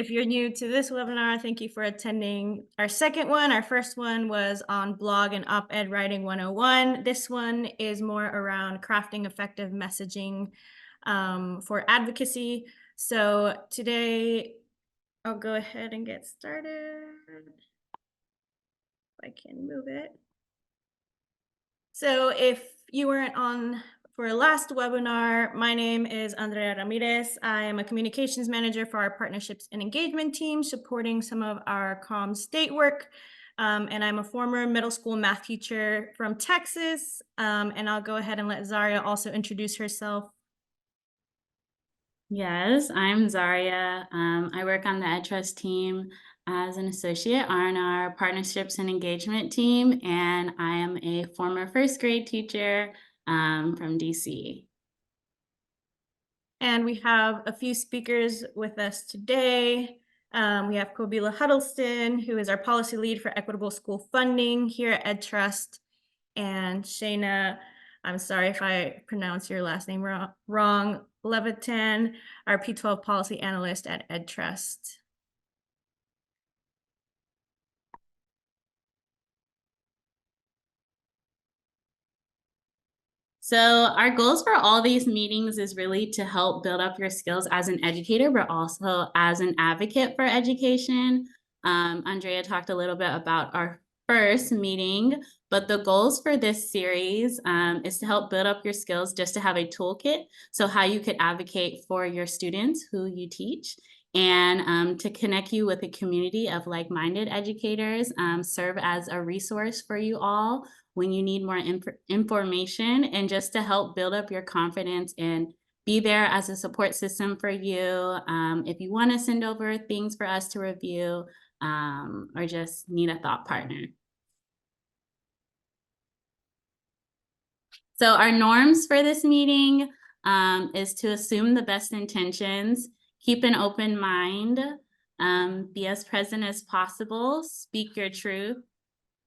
If you're new to this webinar, thank you for attending our second one. Our first one was on blog and op-ed writing 101. This one is more around crafting effective messaging for advocacy. So today, I'll go ahead and get started. If I can move it. So if you weren't on for our last webinar, my name is Andrea Ramirez. I am a communications manager for our partnerships and engagement team, supporting some of our COM state work. And I'm a former middle school math teacher from Texas. And I'll go ahead and let Zaria also introduce herself. Yes, I'm Zaria. I work on the EdTrust team as an associate on our partnerships and engagement team, and I am a former first grade teacher from DC. And we have a few speakers with us today. We have Kobila Huddleston, who is our policy lead for equitable school funding here at EdTrust, and Shayna, I'm sorry if I pronounce your last name wrong, Levitan, our P12 policy analyst at EdTrust. So our goals for all these meetings is really to help build up your skills as an educator, but also as an advocate for education. Andrea talked a little bit about our first meeting, but the goals for this series is to help build up your skills, just to have a toolkit, so how you could advocate for your students who you teach, and to connect you with a community of like-minded educators, serve as a resource for you all when you need more information, and just to help build up your confidence and be there as a support system for you. If you want to send over things for us to review, or just need a thought partner. So our norms for this meeting is to assume the best intentions, keep an open mind, be as present as possible, speak your truth,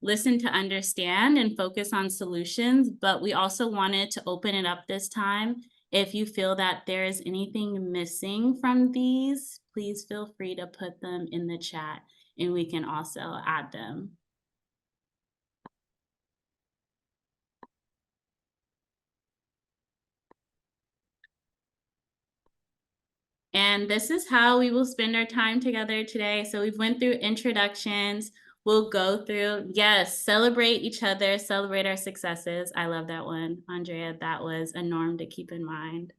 listen to understand, and focus on solutions. But we also wanted to open it up this time. If you feel that there is anything missing from these, please feel free to put them in the chat and we can also add them. And this is how we will spend our time together today. So we've went through introductions. We'll go through, yes, celebrate each other, celebrate our successes. I love that one, Andrea. That was a norm to keep in mind.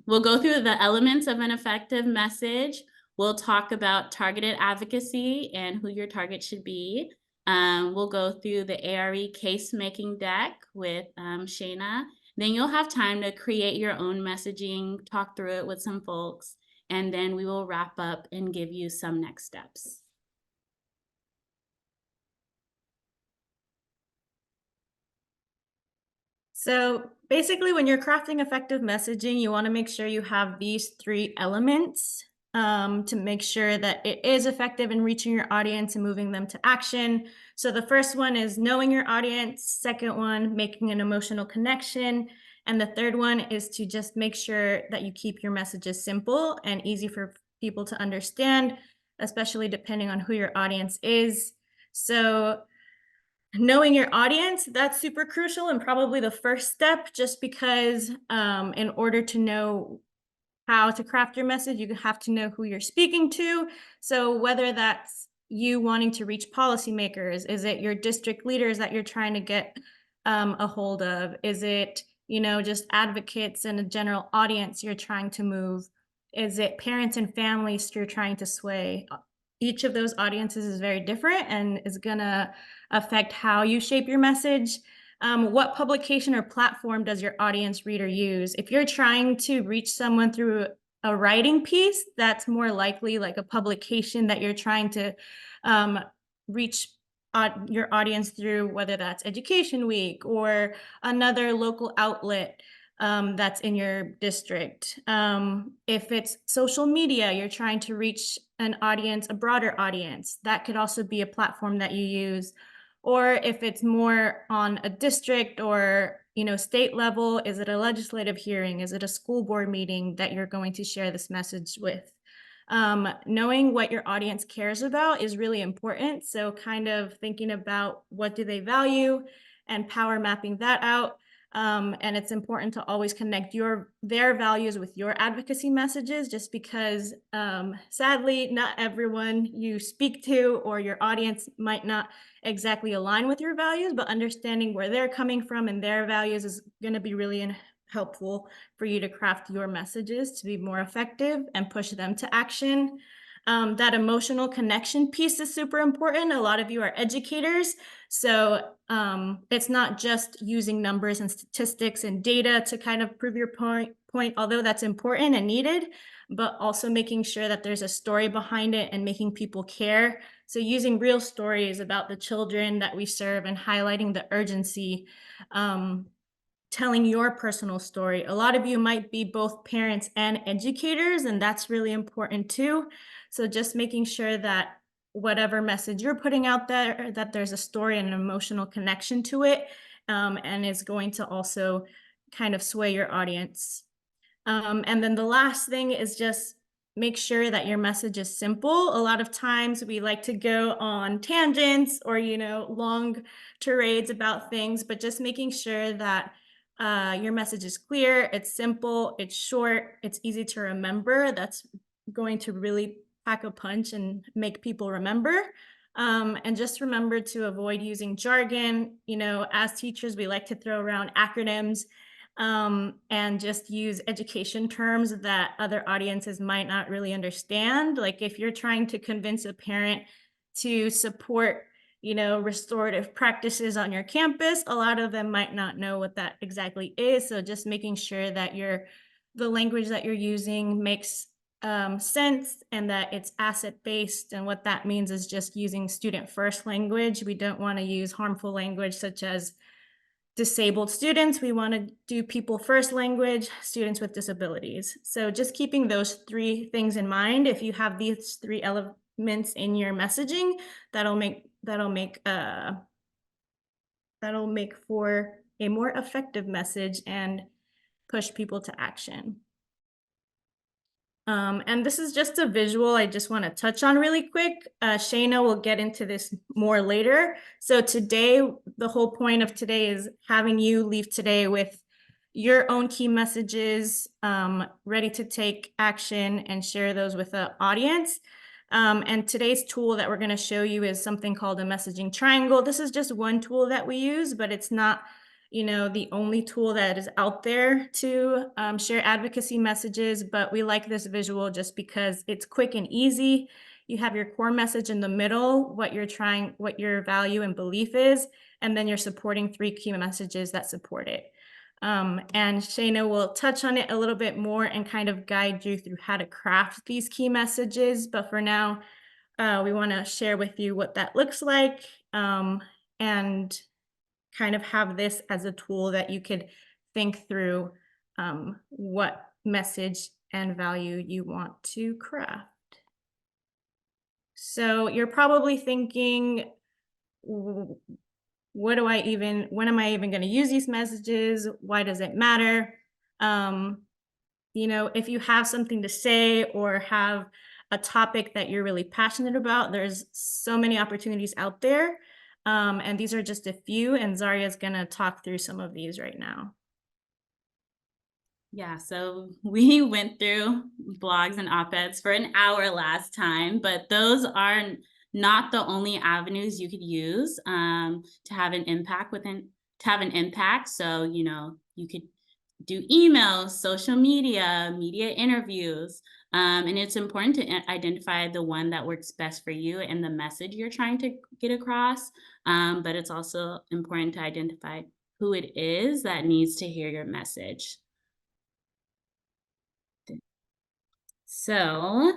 We'll go through the elements of an effective message. We'll talk about targeted advocacy and who your target should be. We'll go through the ARE case making deck with Shayna. Then you'll have time to create your own messaging, talk through it with some folks, and then we will wrap up and give you some next steps. So basically, when you're crafting effective messaging, you want to make sure you have these three elements to make sure that it is effective in reaching your audience and moving them to action. So the first one is knowing your audience. Second one, making an emotional connection. And the third one is to just make sure that you keep your messages simple and easy for people to understand, especially depending on who your audience is. So knowing your audience, that's super crucial and probably the first step, just because in order to know how to craft your message, you have to know who you're speaking to. So whether that's you wanting to reach policymakers, is it your district leaders that you're trying to get a hold of? Is it, just advocates and a general audience you're trying to move? Is it parents and families you're trying to sway? Each of those audiences is very different and is gonna affect how you shape your message. What publication or platform does your audience read or use? If you're trying to reach someone through a writing piece, that's more likely like a publication that you're trying to reach your audience through, whether that's Education Week or another local outlet that's in your district. If it's social media, you're trying to reach an audience, a broader audience, that could also be a platform that you use. Or if it's more on a district or state level, is it a legislative hearing? Is it a school board meeting that you're going to share this message with? Knowing what your audience cares about is really important. So kind of thinking about what do they value and power mapping that out. And it's important to always connect their values with your advocacy messages, just because sadly, not everyone you speak to or your audience might not exactly align with your values, but understanding where they're coming from and their values is going to be really helpful for you to craft your messages to be more effective and push them to action. That emotional connection piece is super important. A lot of you are educators, so it's not just using numbers and statistics and data to kind of prove your point, although that's important and needed, but also making sure that there's a story behind it and making people care. So using real stories about the children that we serve and highlighting the urgency, telling your personal story. A lot of you might be both parents and educators, and that's really important too. So just making sure that whatever message you're putting out there, that there's a story and an emotional connection to it, and is going to also kind of sway your audience. And then the last thing is just make sure that your message is simple. A lot of times we like to go on tangents or, long tirades about things, but just making sure that your message is clear, it's simple, it's short, it's easy to remember. That's going to really pack a punch and make people remember. And just remember to avoid using jargon. As teachers, we like to throw around acronyms, and just use education terms that other audiences might not really understand. Like if you're trying to convince a parent to support, restorative practices on your campus, a lot of them might not know what that exactly is. So just making sure that the language that you're using makes sense and that it's asset based. And what that means is just using student first language. We don't want to use harmful language such as disabled students. We want to do people first language, students with disabilities. So just keeping those three things in mind. If you have these three elements in your messaging, that'll make for a more effective message and push people to action. And this is just a visual I just want to touch on really quick. Shayna will get into this more later. So today, the whole point of today is having you leave today with your own key messages, ready to take action and share those with the audience. And today's tool that we're going to show you is something called a messaging triangle. This is just one tool that we use, but it's not the only tool that is out there to share advocacy messages, but we like this visual just because it's quick and easy. You have your core message in the middle, what your value and belief is, and then you're supporting three key messages that support it. And Shayna will touch on it a little bit more and kind of guide you through how to craft these key messages. But for now, we want to share with you what that looks like, and kind of have this as a tool that you could think through what message and value you want to craft. So you're probably thinking, when am I even going to use these messages? Why does it matter? If you have something to say or have a topic that you're really passionate about, there's so many opportunities out there. And these are just a few, and Zaria is going to talk through some of these right now. Yeah, so we went through blogs and op-eds for an hour last time, but those are not the only avenues you could use to have an impact. So, you could do emails, social media, media interviews, and it's important to identify the one that works best for you and the message you're trying to get across. But it's also important to identify who it is that needs to hear your message. So,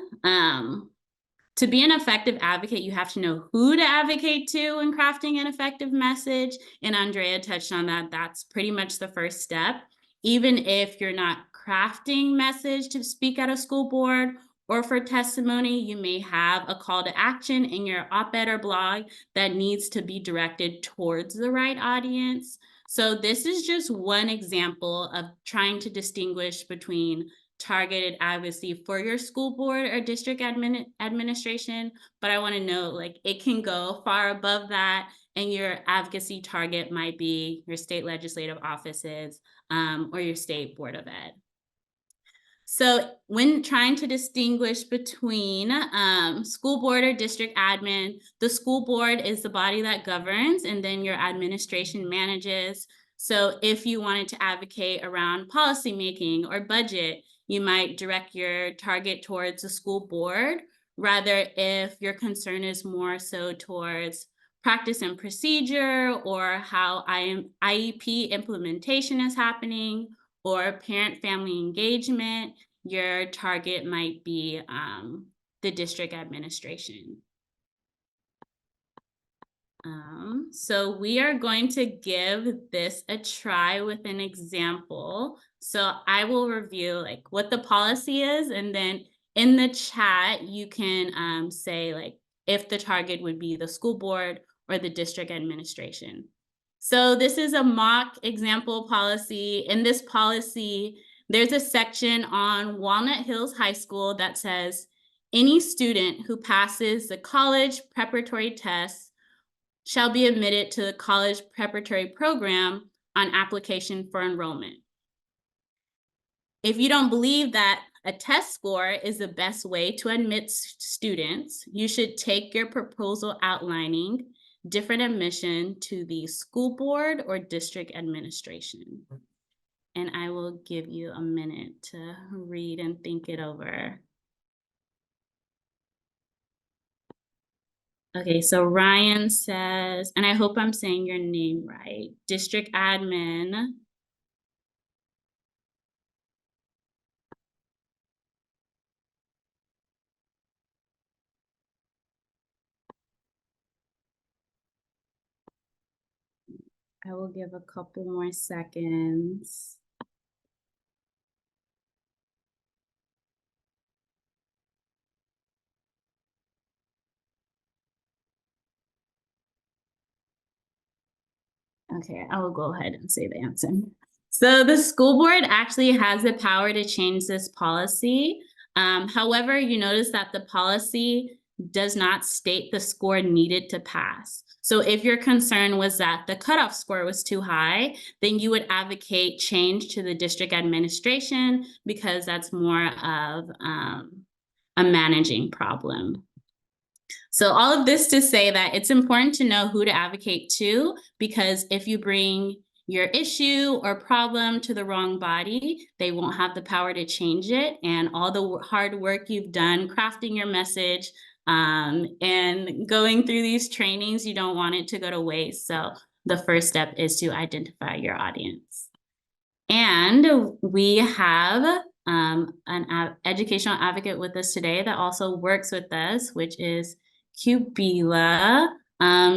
to be an effective advocate, you have to know who to advocate to in crafting an effective message. And Andrea touched on that. That's pretty much the first step. Even if you're not crafting message to speak at a school board or for testimony, you may have a call to action in your op-ed or blog that needs to be directed towards the right audience. So this is just one example of trying to distinguish between targeted advocacy for your school board or district administration, but I want to note like it can go far above that, and your advocacy target might be your state legislative offices or your state board of ed. So, when trying to distinguish between school board or district admin, the school board is the body that governs, and then your administration manages. So, if you wanted to advocate around policymaking or budget, you might direct your target towards the school board. Rather, if your concern is more so towards practice and procedure or how IEP implementation is happening or parent family engagement, your target might be the district administration. So we are going to give this a try with an example. So I will review like what the policy is, and then in the chat, you can say like if the target would be the school board or the district administration. So this is a mock example policy. In this policy, there's a section on Walnut Hills High School that says, any student who passes the college preparatory test shall be admitted to the college preparatory program on application for enrollment. If you don't believe that a test score is the best way to admit students, you should take your proposal outlining different admission to the school board or district administration. And I will give you a minute to read and think it over. Okay, so Ryan says, and I hope I'm saying your name right, district admin. I will give a couple more seconds. Okay, I will go ahead and say the answer. So the school board actually has the power to change this policy. However, you notice that the policy does not state the score needed to pass. So if your concern was that the cutoff score was too high, then you would advocate change to the district administration because that's more of a managing problem. So all of this to say that it's important to know who to advocate to, because if you bring your issue or problem to the wrong body, they won't have the power to change it. And all the hard work you've done crafting your message and going through these trainings, you don't want it to go to waste. So the first step is to identify your audience. And we have an educational advocate with us today that also works with us, which is Kubila.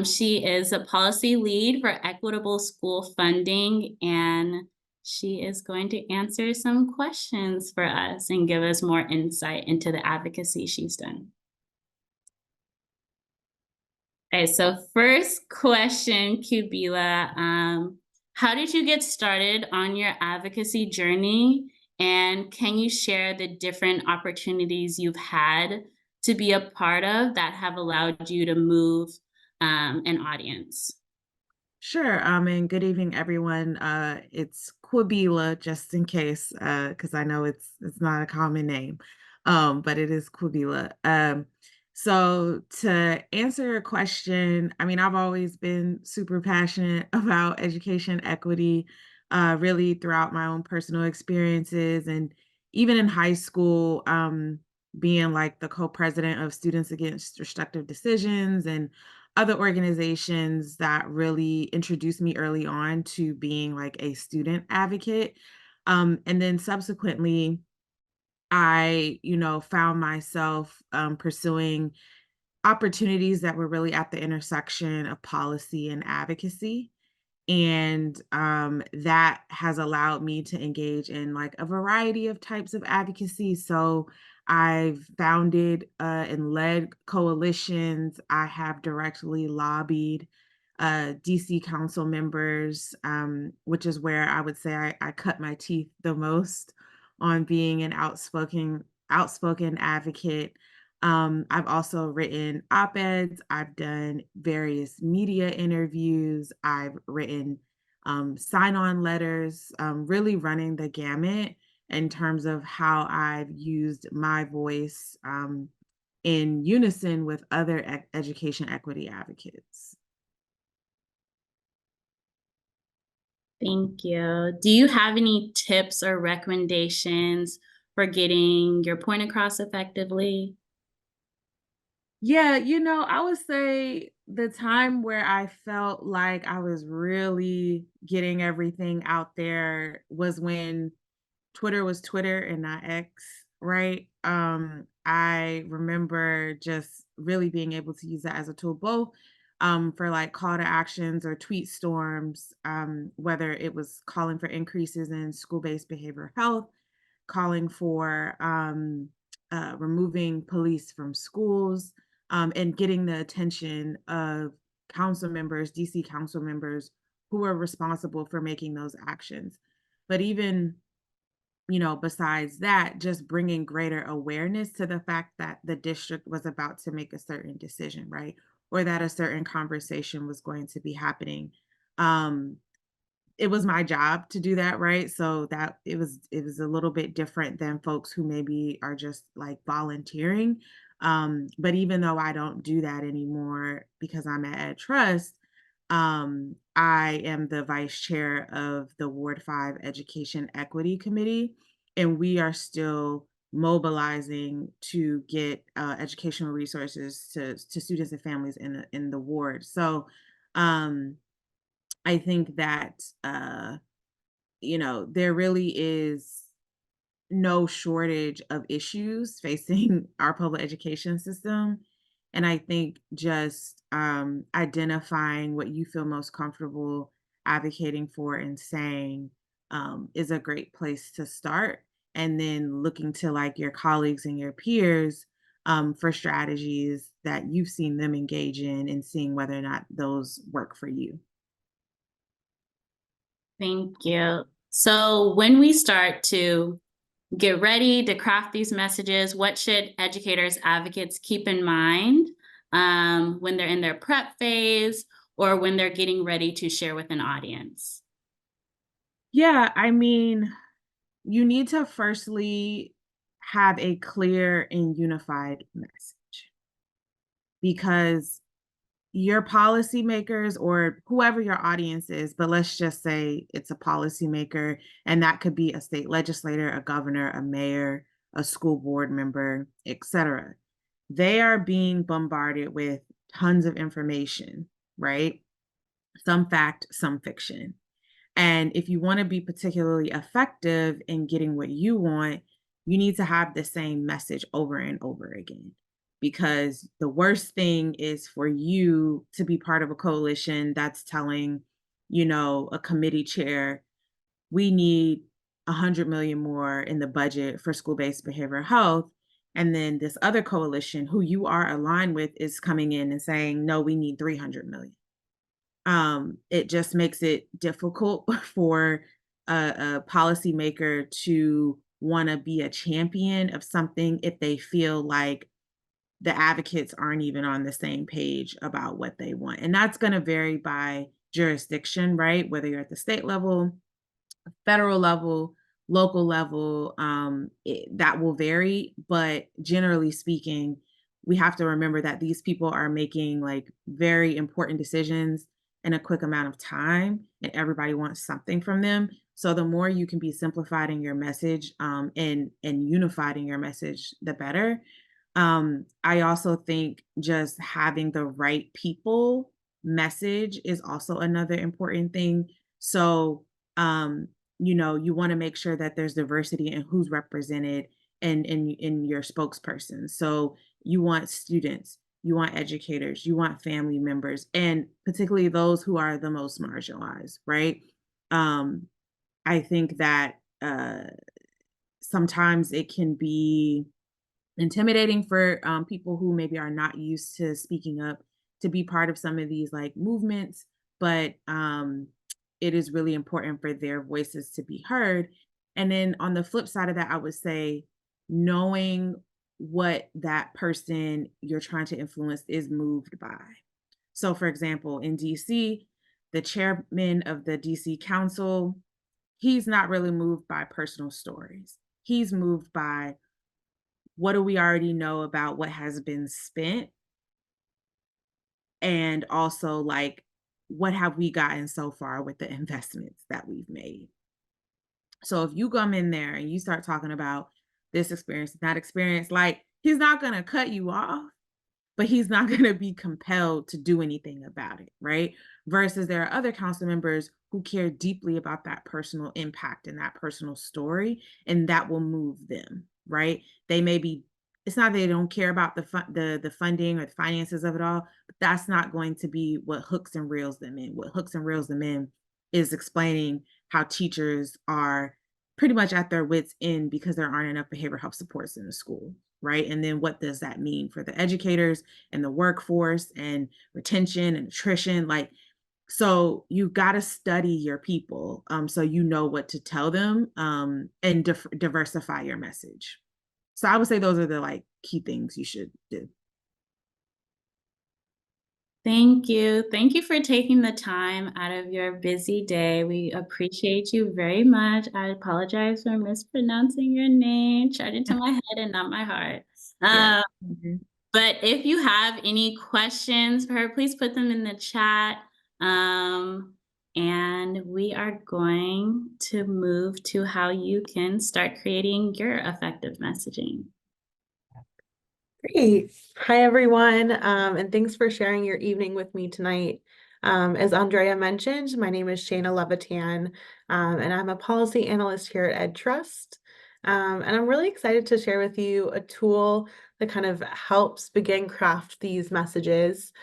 She is a policy lead for equitable school funding, and she is going to answer some questions for us and give us more insight into the advocacy she's done. Okay, so first question, Kubila. How did you get started on your advocacy journey? And can you share the different opportunities you've had to be a part of that have allowed you to move an audience? Sure. And good evening, everyone. It's Quabila, just in case, because I know it's not a common name, but it is Quabila. So to answer your question, I mean, I've always been super passionate about education equity, really throughout my own personal experiences, and even in high school, being like the co-president of Students Against Restrictive Decisions and other organizations that really introduced me early on to being like a student advocate. And then subsequently, I, found myself pursuing opportunities that were really at the intersection of policy and advocacy. And that has allowed me to engage in like a variety of types of advocacy. So I've founded and led coalitions. I have directly lobbied DC council members, which is where I would say I cut my teeth the most on being an outspoken advocate. I've also written op-eds. I've done various media interviews. I've written sign-on letters, really running the gamut in terms of how I've used my voice in unison with other education equity advocates. Thank you. Do you have any tips or recommendations for getting your point across effectively? Yeah, I would say the time where I felt like I was really getting everything out there was when Twitter was Twitter and not X, right? I remember just really being able to use that as a tool, both for like call to actions or tweet storms, whether it was calling for increases in school-based behavioral health, calling for removing police from schools, and getting the attention of council members, DC council members who are responsible for making those actions. But even besides that, just bringing greater awareness to the fact that the district was about to make a certain decision, right? Or that a certain conversation was going to be happening. Um, it was my job to do that, right? So that it was a little bit different than folks who maybe are just like volunteering. But even though I don't do that anymore because I'm at Ed Trust, I am the vice chair of the Ward 5 Education Equity Committee, and we are still mobilizing to get educational resources to students and families in the ward. So um I think that there really is no shortage of issues facing our public education system. And I think just identifying what you feel most comfortable advocating for and saying is a great place to start. And then looking to like your colleagues and your peers for strategies that you've seen them engage in and seeing whether or not those work for you. Thank you. So, when we start to get ready to craft these messages, what should educators, advocates keep in mind when they're in their prep phase or when they're getting ready to share with an audience? Yeah, I mean, you need to firstly have a clear and unified message because your policymakers or whoever your audience is, but let's just say it's a policymaker, and that could be a state legislator, a governor, a mayor, a school board member, etc. They are being bombarded with tons of information, right? Some fact, some fiction. And if you want to be particularly effective in getting what you want, you need to have the same message over and over again. Because the worst thing is for you to be part of a coalition that's telling, a committee chair, we need 100 million more in the budget for school-based behavioral health. And then this other coalition who you are aligned with is coming in and saying, no, we need 300 million. It just makes it difficult for a policymaker to want to be a champion of something if they feel like the advocates aren't even on the same page about what they want. And that's going to vary by jurisdiction, right? Whether you're at the state level, federal level, local level, that will vary. But generally speaking, we have to remember that these people are making like very important decisions in a quick amount of time, and everybody wants something from them. So the more you can be simplified in your message and unified in your message, the better. I also think just having the right people message is also another important thing. So um, you want to make sure that there's diversity in who's represented in your spokesperson. So you want students, you want educators, you want family members, and particularly those who are the most marginalized, right? Um, I think that sometimes it can be intimidating for people who maybe are not used to speaking up to be part of some of these like movements, but it is really important for their voices to be heard. And then on the flip side of that, I would say knowing what that person you're trying to influence is moved by. So, for example, in DC, the chairman of the DC Council, he's not really moved by personal stories. He's moved by what do we already know about what has been spent, and also like what have we gotten so far with the investments that we've made. So if you come in there and you start talking about this experience, that experience, like he's not going to cut you off, but he's not going to be compelled to do anything about it, right? Versus there are other council members who care deeply about that personal impact and that personal story, and that will move them, right? They may be, it's not that they don't care about the funding or the finances of it all, but that's not going to be what hooks and reels them in. What hooks and reels them in is explaining how teachers are pretty much at their wits' end because there aren't enough behavioral health supports in the school, right? And then what does that mean for the educators and the workforce and retention and attrition? Like, so you got to study your people, so you know what to tell them, and diversify your message. So I would say those are the like key things you should do. Thank you. Thank you for taking the time out of your busy day. We appreciate you very much. I apologize for mispronouncing your name. Charge it to my head and not my heart. Yeah. Uh, Mhm. but if you have any questions for her, please put them in the chat. And we are going to move to how you can start creating your effective messaging. Great. Hi, everyone, and thanks for sharing your evening with me tonight. As Andrea mentioned, my name is Shayna Levitan, and I'm a policy analyst here at EdTrust. And I'm really excited to share with you a tool that kind of helps begin craft these messages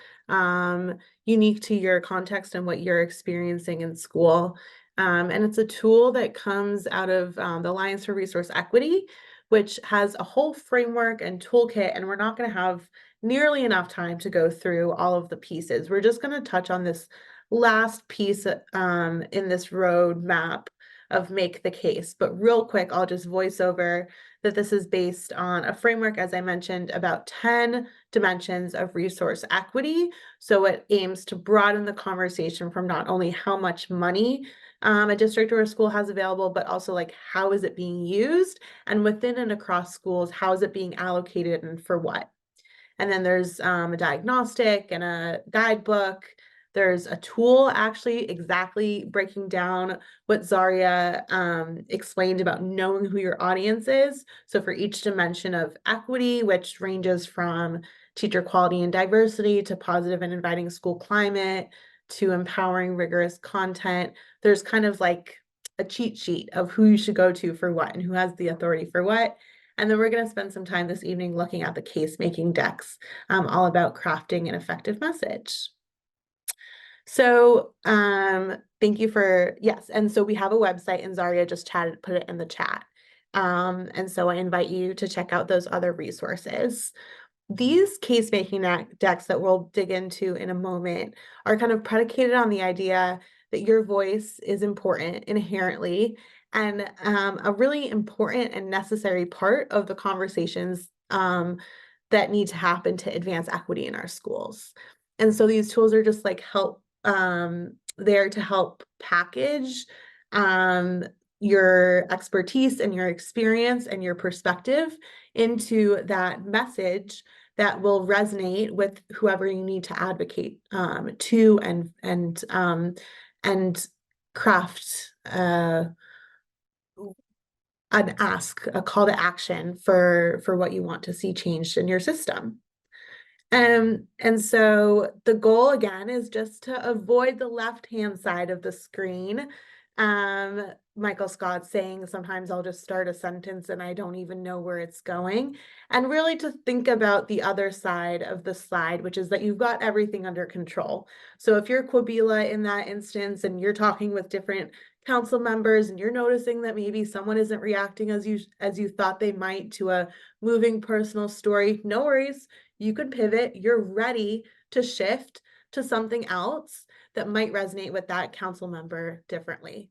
unique to your context and what you're experiencing in school. And it's a tool that comes out of the Alliance for Resource Equity, which has a whole framework and toolkit, and we're not going to have nearly enough time to go through all of the pieces. We're just going to touch on this last piece in this roadmap of make the case. But real quick, I'll just voice over that this is based on a framework, as I mentioned, about 10 dimensions of resource equity. So it aims to broaden the conversation from not only how much money a district or a school has available, but also like how is it being used, and within and across schools, how is it being allocated and for what. And then there's a diagnostic and a guidebook. There's a tool actually exactly breaking down what Zaria explained about knowing who your audience is. So for each dimension of equity, which ranges from teacher quality and diversity to positive and inviting school climate to empowering rigorous content, there's kind of like a cheat sheet of who you should go to for what and who has the authority for what. And then we're going to spend some time this evening looking at the case-making decks, all about crafting an effective message. So thank you for, yes. And so we have a website, and Zaria just put it in the chat. And so I invite you to check out those other resources. These case-making decks that we'll dig into in a moment are kind of predicated on the idea that your voice is important inherently, and a really important and necessary part of the conversations that need to happen to advance equity in our schools. And so these tools are just like there to help package your expertise and your experience and your perspective into that message that will resonate with whoever you need to advocate to and craft a call to action for what you want to see changed in your system. And so the goal again is just to avoid the left-hand side of the screen. Michael Scott saying sometimes I'll just start a sentence and I don't even know where it's going. And really to think about the other side of the slide, which is that you've got everything under control. So if you're Quabila in that instance and you're talking with different council members and you're noticing that maybe someone isn't reacting as you thought they might to a moving personal story, no worries. You could pivot. You're ready to shift to something else that might resonate with that council member differently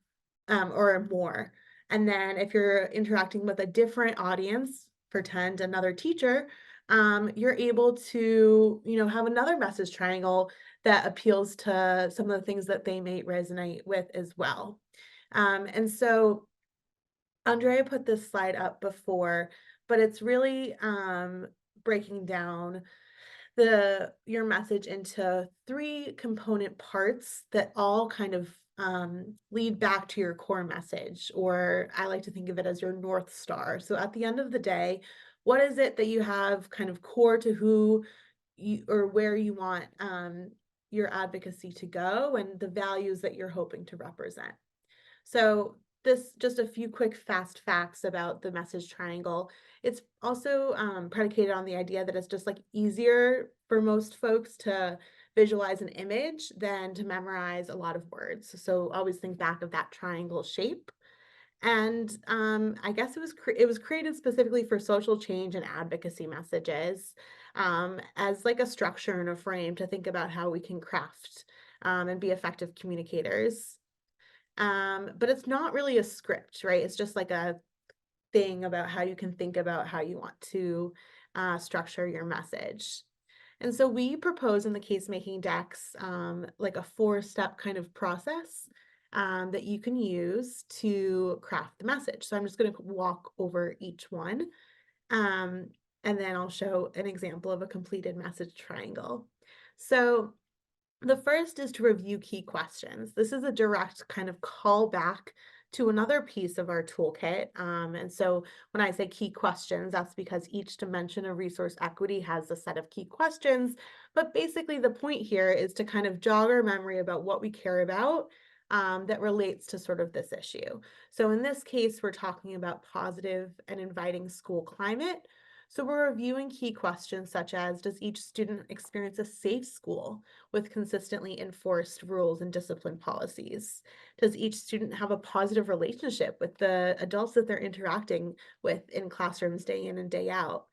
or more. And then if you're interacting with a different audience, pretend another teacher, you're able to, have another message triangle that appeals to some of the things that they may resonate with as well. And so Andrea put this slide up before, but it's really breaking down your message into 3 component parts that all kind of lead back to your core message, or I like to think of it as your North Star. So at the end of the day, what is it that you have kind of core to who you or where you want your advocacy to go, and the values that you're hoping to represent? So this just a few quick fast facts about the message triangle. It's also predicated on the idea that it's just like easier for most folks to visualize an image than to memorize a lot of words. So always think back of that triangle shape. And I guess it was created specifically for social change and advocacy messages, as like a structure and a frame to think about how we can craft and be effective communicators. But it's not really a script, right? It's just like a thing about how you can think about how you want to structure your message. And so we propose in the case making decks like a 4-step kind of process that you can use to craft the message. So I'm just going to walk over each one, and then I'll show an example of a completed message triangle. So the first is to review key questions. This is a direct kind of callback to another piece of our toolkit. And so when I say key questions, that's because each dimension of resource equity has a set of key questions. But basically the point here is to kind of jog our memory about what we care about that relates to sort of this issue. So in this case, we're talking about positive and inviting school climate. So we're reviewing key questions such as, does each student experience a safe school with consistently enforced rules and discipline policies? Does each student have a positive relationship with the adults that they're interacting with in classrooms day in and day out?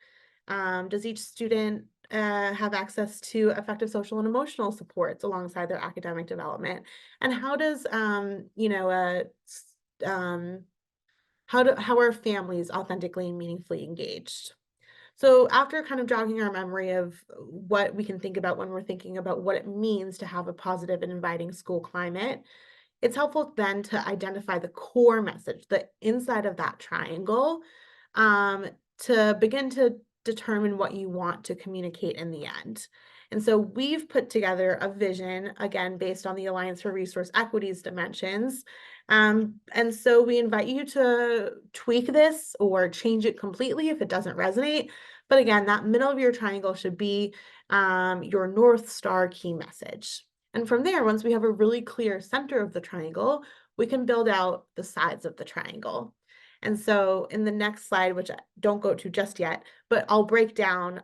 Does each student have access to effective social and emotional supports alongside their academic development? And how does, how are families authentically and meaningfully engaged? So after kind of jogging our memory of what we can think about when we're thinking about what it means to have a positive and inviting school climate, it's helpful then to identify the core message, the inside of that triangle, um, to begin to determine what you want to communicate in the end. And so we've put together a vision, again, based on the Alliance for Resource Equity's dimensions. And so we invite you to tweak this or change it completely if it doesn't resonate. But again, that middle of your triangle should be your North Star key message. And from there, once we have a really clear center of the triangle, we can build out the sides of the triangle. And so in the next slide, which I don't go to just yet, but I'll break down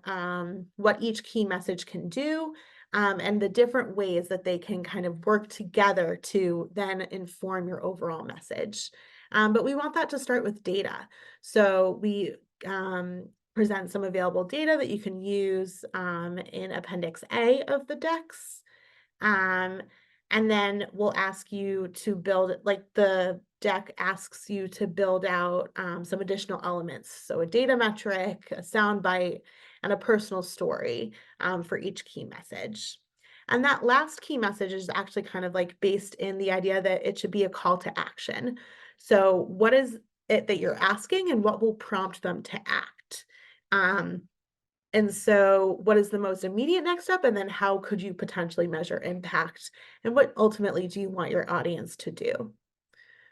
what each key message can do and the different ways that they can kind of work together to then inform your overall message. But we want that to start with data. So we present some available data that you can use in Appendix A of the decks. And then we'll ask you to build, like the deck asks you to build out some additional elements. So a data metric, a soundbite, and a personal story for each key message. And that last key message is actually kind of like based in the idea that it should be a call to action. So what is it that you're asking and what will prompt them to act? And so what is the most immediate next step? And then how could you potentially measure impact? And what ultimately do you want your audience to do?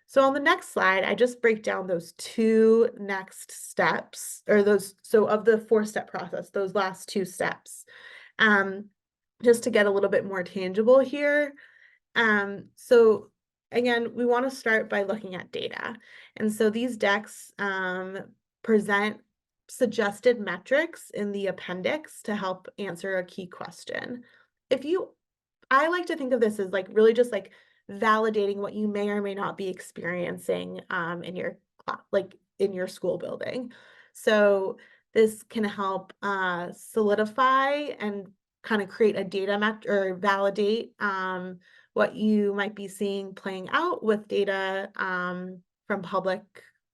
So on the next slide, I just break down those 2 next steps, or so of the 4-step process, those last 2 steps, just to get a little bit more tangible here. So again, we want to start by looking at data. And so these decks present suggested metrics in the appendix to help answer a key question. I like to think of this as like really just like validating what you may or may not be experiencing in your in your school building. So this can help solidify and kind of create a data metric or validate what you might be seeing playing out with data from from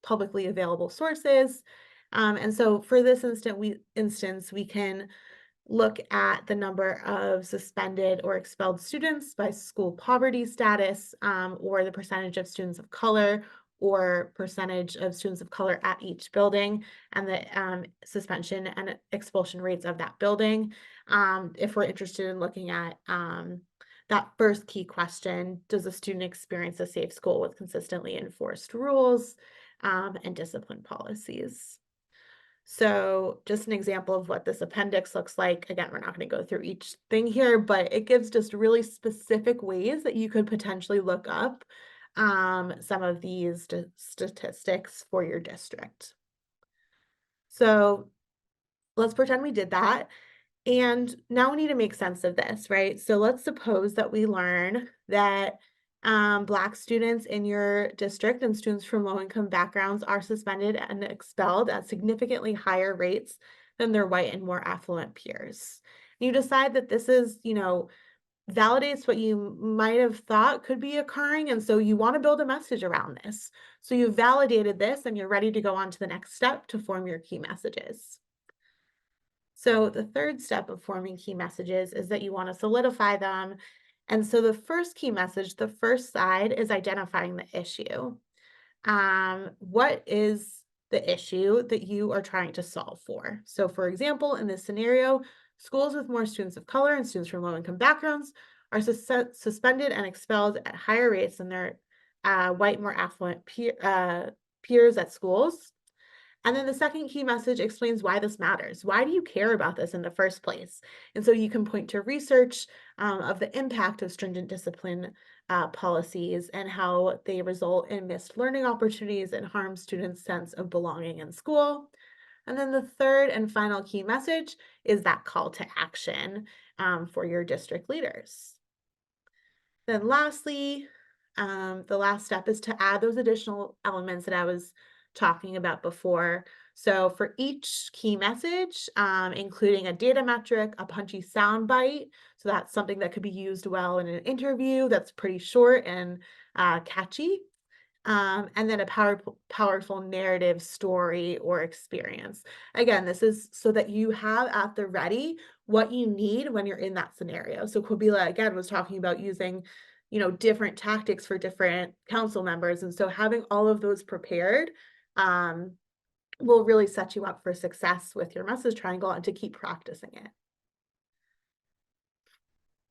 publicly available sources. And so for this instance, we can look at the number of suspended or expelled students by school poverty status, or the percentage of students of color or percentage of students of color at each building, and the suspension and expulsion rates of that building. If we're interested in looking at that first key question, does a student experience a safe school with consistently enforced rules and discipline policies? So just an example of what this appendix looks like. Again, we're not going to go through each thing here, but it gives just really specific ways that you could potentially look up some of these statistics for your district. So let's pretend we did that. And now we need to make sense of this, right? So let's suppose that we learn that Black students in your district and students from low-income backgrounds are suspended and expelled at significantly higher rates than their white and more affluent peers. And you decide that this is, validates what you might have thought could be occurring, and so you want to build a message around this. So you've validated this and you're ready to go on to the next step to form your key messages. So the third step of forming key messages is that you want to solidify them. And so the first key message, the first side, is identifying the issue. What is the issue that you are trying to solve for? So for example, in this scenario, schools with more students of color and students from low-income backgrounds are suspended and expelled at higher rates than their white, more affluent peers at schools. And then the second key message explains why this matters. Why do you care about this in the first place? And so you can point to research of the impact of stringent discipline policies and how they result in missed learning opportunities and harm students' sense of belonging in school. And then the third and final key message is that call to action for your district leaders. Then lastly, the last step is to add those additional elements that I was talking about before. So for each key message, including a data metric, a punchy sound bite. So that's something that could be used well in an interview that's pretty short and catchy. And then a powerful narrative, story, or experience. Again, this is so that you have at the ready what you need when you're in that scenario. So Kwabila, again, was talking about using different tactics for different council members. And so having all of those prepared will really set you up for success with your message triangle and to keep practicing it.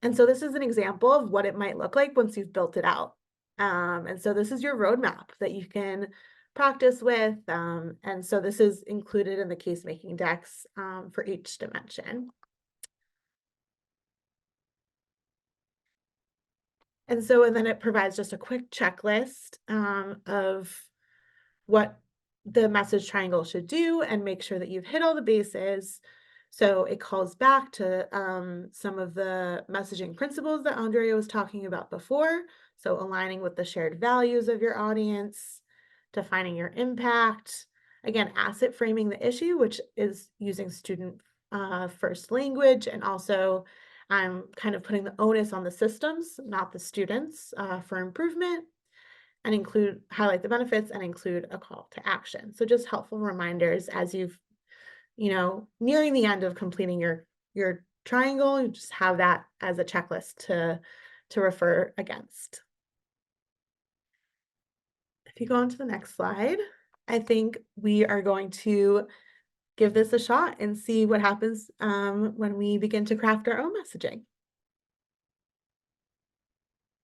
And so this is an example of what it might look like once you've built it out. And so this is your roadmap that you can practice with. And so this is included in the case-making decks for each dimension. And then it provides just a quick checklist of what the message triangle should do and make sure that you've hit all the bases. So it calls back to some of the messaging principles that Andrea was talking about before. So aligning with the shared values of your audience, defining your impact, again, asset framing the issue, which is using student first language, and also I'm kind of putting the onus on the systems, not the students, for improvement, and highlight the benefits and include a call to action. So just helpful reminders as you've, nearing the end of completing your triangle, you just have that as a checklist to refer against. If you go on to the next slide, I think we are going to give this a shot and see what happens when we begin to craft our own messaging.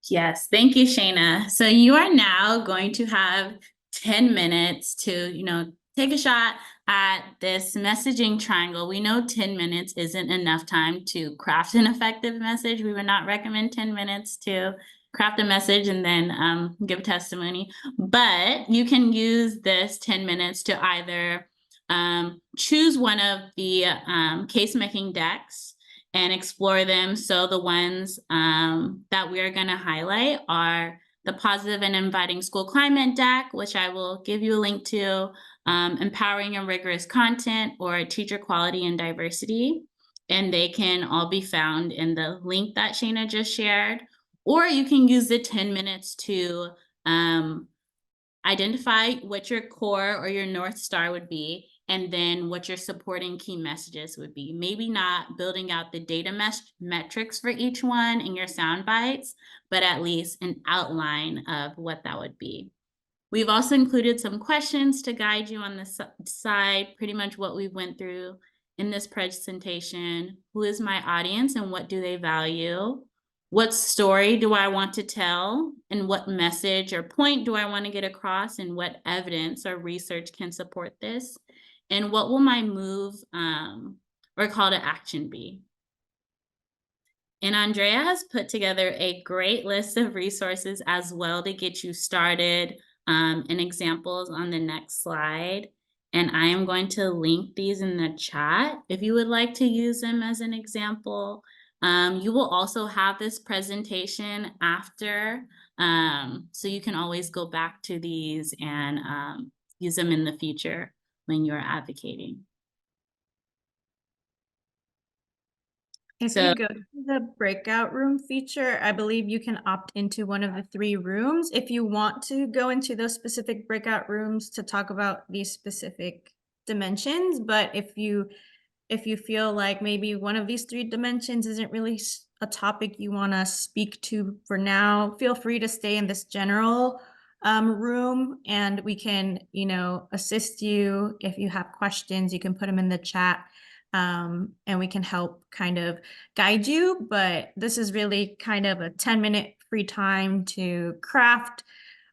Yes, thank you, Shayna. So you are now going to have 10 minutes to, take a shot at this messaging triangle. We know 10 minutes isn't enough time to craft an effective message. We would not recommend 10 minutes to craft a message and then give testimony, but you can use this 10 minutes to either choose one of the case-making decks and explore them. So the ones that we're going to highlight are the Positive and Inviting School Climate deck, which I will give you a link to, Empowering and Rigorous Content, or Teacher Quality and Diversity. And they can all be found in the link that Shayna just shared. Or you can use the 10 minutes to Identify what your core or your North Star would be, and then what your supporting key messages would be. Maybe not building out the data metrics for each one in your sound bites, but at least an outline of what that would be. We've also included some questions to guide you on the side, pretty much what we went through in this presentation. Who is my audience and what do they value? What story do I want to tell? And what message or point do I want to get across? And what evidence or research can support this? And what will my move or call to action be? And Andrea has put together a great list of resources as well to get you started, and examples on the next slide. And I am going to link these in the chat if you would like to use them as an example. You will also have this presentation after, so you can always go back to these and use them in the future when you're advocating. If you go to the breakout room feature, I believe you can opt into one of the 3 rooms if you want to go into those specific breakout rooms to talk about these specific dimensions. But if you feel like maybe one of these 3 dimensions isn't really a topic you want to speak to for now, feel free to stay in this general room, and we can, assist you. If you have questions, you can put them in the chat. And we can help kind of guide you, but this is really kind of a 10-minute free time to craft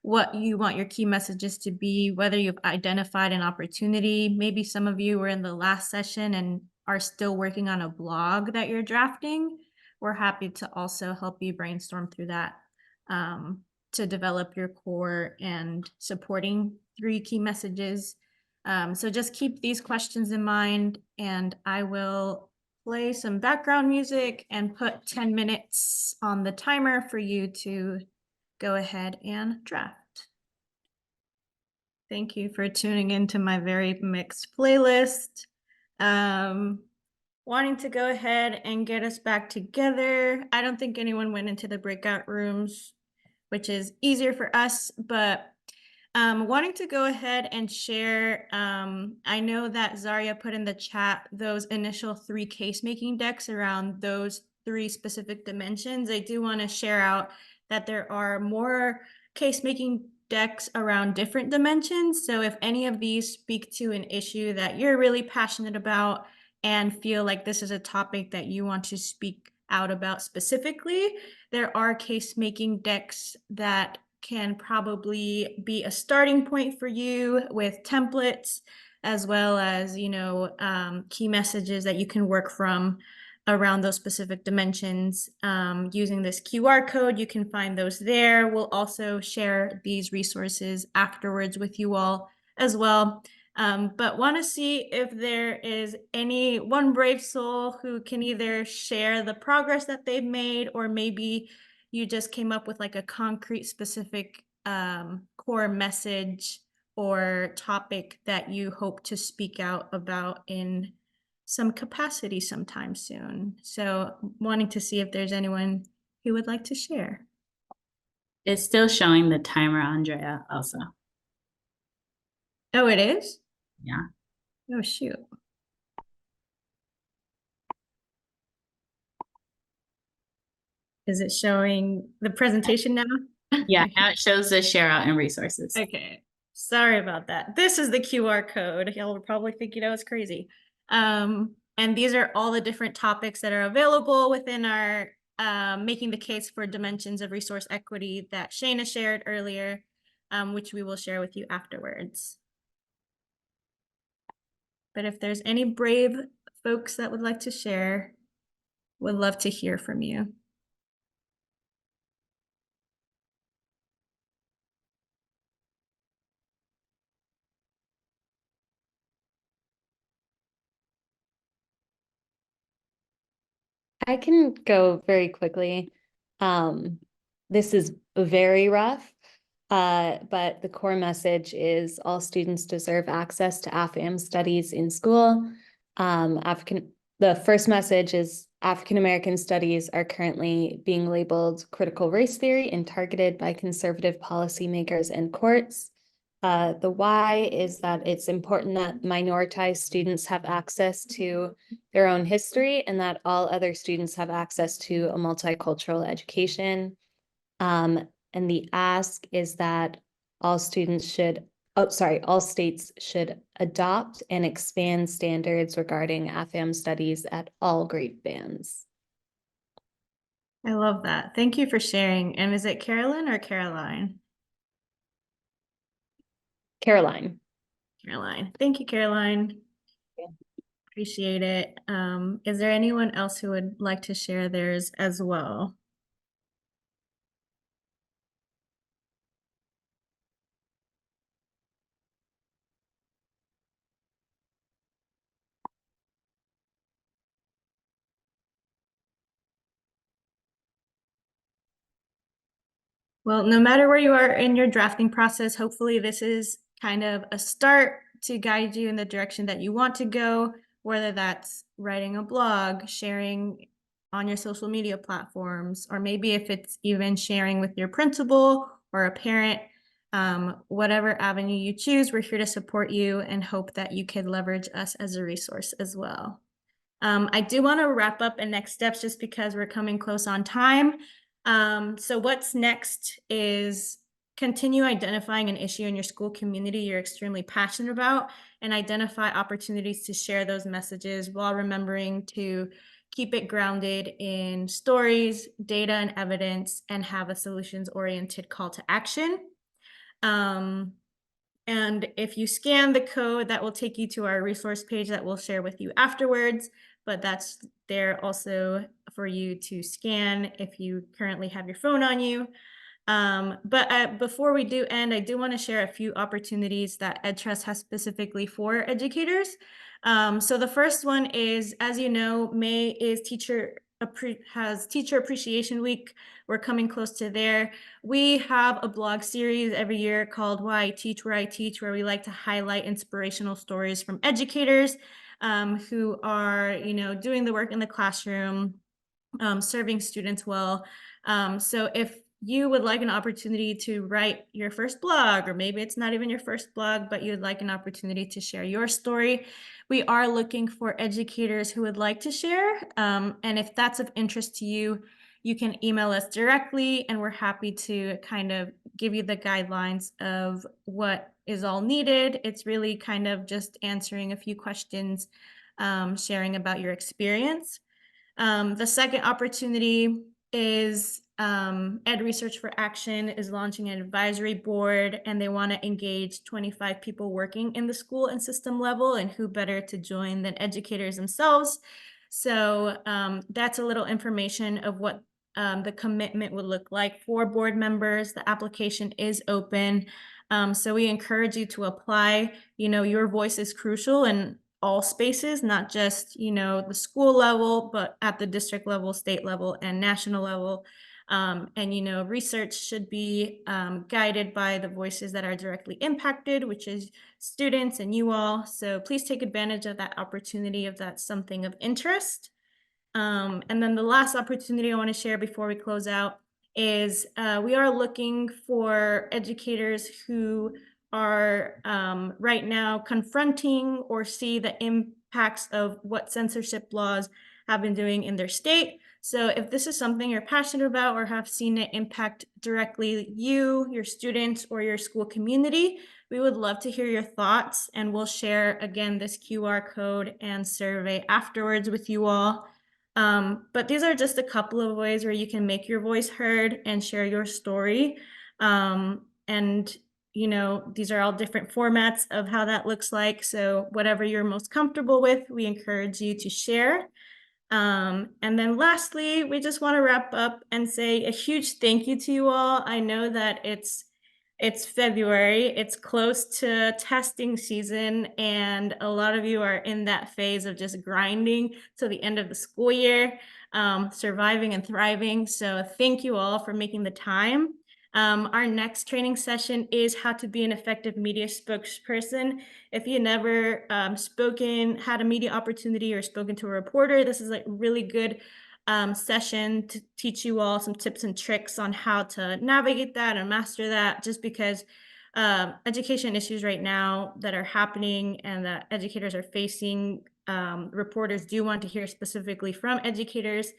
what you want your key messages to be, whether you've identified an opportunity. Maybe some of you were in the last session and are still working on a blog that you're drafting. We're happy to also help you brainstorm through that to develop your core and supporting 3 key messages. So just keep these questions in mind, and I will play some background music and put 10 minutes on the timer for you to go ahead and draft. Thank you for tuning into my very mixed playlist. Wanting to go ahead and get us back together. I don't think anyone went into the breakout rooms, which is easier for us, but wanting to go ahead and share, I know that Zaria put in the chat those initial 3 case-making decks around those 3 specific dimensions. I do want to share out that there are more case-making decks around different dimensions. So if any of these speak to an issue that you're really passionate about and feel like this is a topic that you want to speak out about specifically, there are case-making decks that can probably be a starting point for you with templates, as well as, key messages that you can work from around those specific dimensions. Using this QR code, you can find those there. We'll also share these resources afterwards with you all as well. But want to see if there is any one brave soul who can either share the progress that they've made, or maybe you just came up with like a concrete specific core message or topic that you hope to speak out about in some capacity sometime soon. So wanting to see if there's anyone who would like to share. It's still showing the timer, Andrea, also. Oh, it is? Yeah. Oh, shoot. Is it showing the presentation now? Yeah, now it shows the share out and resources. Okay, sorry about that. This is the QR code. Y'all would probably think, it's crazy. And these are all the different topics that are available within our Making the Case for Dimensions of Resource Equity that Shayna shared earlier, which we will share with you afterwards. But if there's any brave folks that would like to share, would love to hear from you. I can go very quickly. This is very rough, but the core message is all students deserve access to AFAM studies in school. The first message is African American studies are currently being labeled critical race theory and targeted by conservative policymakers and courts. The why is that it's important that minoritized students have access to their own history and that all other students have access to a multicultural education. And the ask is that all states should adopt and expand standards regarding AFAM studies at all grade bands. I love that. Thank you for sharing. And is it Carolyn or Caroline? Caroline. Caroline. Thank you, Caroline. Yeah. Appreciate it. Is there anyone else who would like to share theirs as well? Well, no matter where you are in your drafting process, hopefully this is kind of a start to guide you in the direction that you want to go, whether that's writing a blog, sharing on your social media platforms, or maybe if it's even sharing with your principal or a parent, whatever avenue you choose, we're here to support you and hope that you can leverage us as a resource as well. I do want to wrap up in next steps just because we're coming close on time. So what's next is continue identifying an issue in your school community you're extremely passionate about and identify opportunities to share those messages while remembering to keep it grounded in stories, data, and evidence, and have a solutions-oriented call to action. And if you scan the code, that will take you to our resource page that we'll share with you afterwards, but that's there also for you to scan if you currently have your phone on you. But before we do end, I do want to share a few opportunities that EdTrust has specifically for educators. So the first one is, as you know, May is Teacher Appreciation Week. We're coming close to there. We have a blog series every year called Why I Teach Where I Teach, where we like to highlight inspirational stories from educators who are, doing the work in the classroom, serving students well. So if you would like an opportunity to write your first blog, or maybe it's not even your first blog, but you'd like an opportunity to share your story, we are looking for educators who would like to share. And if that's of interest to you, you can email us directly, and we're happy to kind of give you the guidelines of what is all needed. It's really kind of just answering a few questions, sharing about your experience. The second opportunity is Ed Research for Action is launching an advisory board, and they want to engage 25 people working in the school and system level, and who better to join than educators themselves. So that's a little information of what the commitment would look like for board members. The application is open. So we encourage you to apply. Your voice is crucial, and all spaces, not just, the school level, but at the district level, state level, and national level. And research should be guided by the voices that are directly impacted, which is students and you all. So please take advantage of that opportunity if that's something of interest. And then the last opportunity I want to share before we close out is we are looking for educators who are right now confronting or see the impacts of what censorship laws have been doing in their state. So if this is something you're passionate about or have seen it impact directly you, your students, or your school community, we would love to hear your thoughts, and we'll share again this QR code and survey afterwards with you all. But these are just a couple of ways where you can make your voice heard and share your story. And these are all different formats of how that looks like. So whatever you're most comfortable with, we encourage you to share. And then lastly, we just want to wrap up and say a huge thank you to you all. I know that it's February, it's close to testing season, and a lot of you are in that phase of just grinding till the end of the school year, surviving and thriving. So thank you all for making the time. Our next training session is how to be an effective media spokesperson. If you never had a media opportunity or spoken to a reporter, this is a really good session to teach you all some tips and tricks on how to navigate that and master that, just because education issues right now that are happening and that educators are facing. Reporters do want to hear specifically from educators,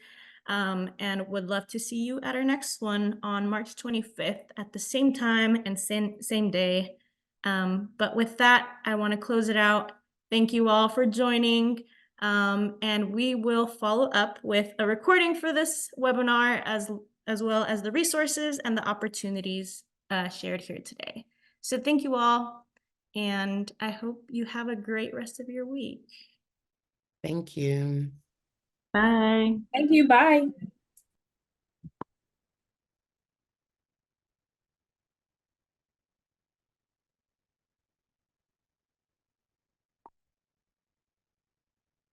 and would love to see you at our next one on March 25th at the same time and same day. But with that, I want to close it out. Thank you all for joining. And we will follow up with a recording for this webinar as well as the resources and the opportunities shared here today. So thank you all, and I hope you have a great rest of your week. Thank you. Bye. Thank you. Bye.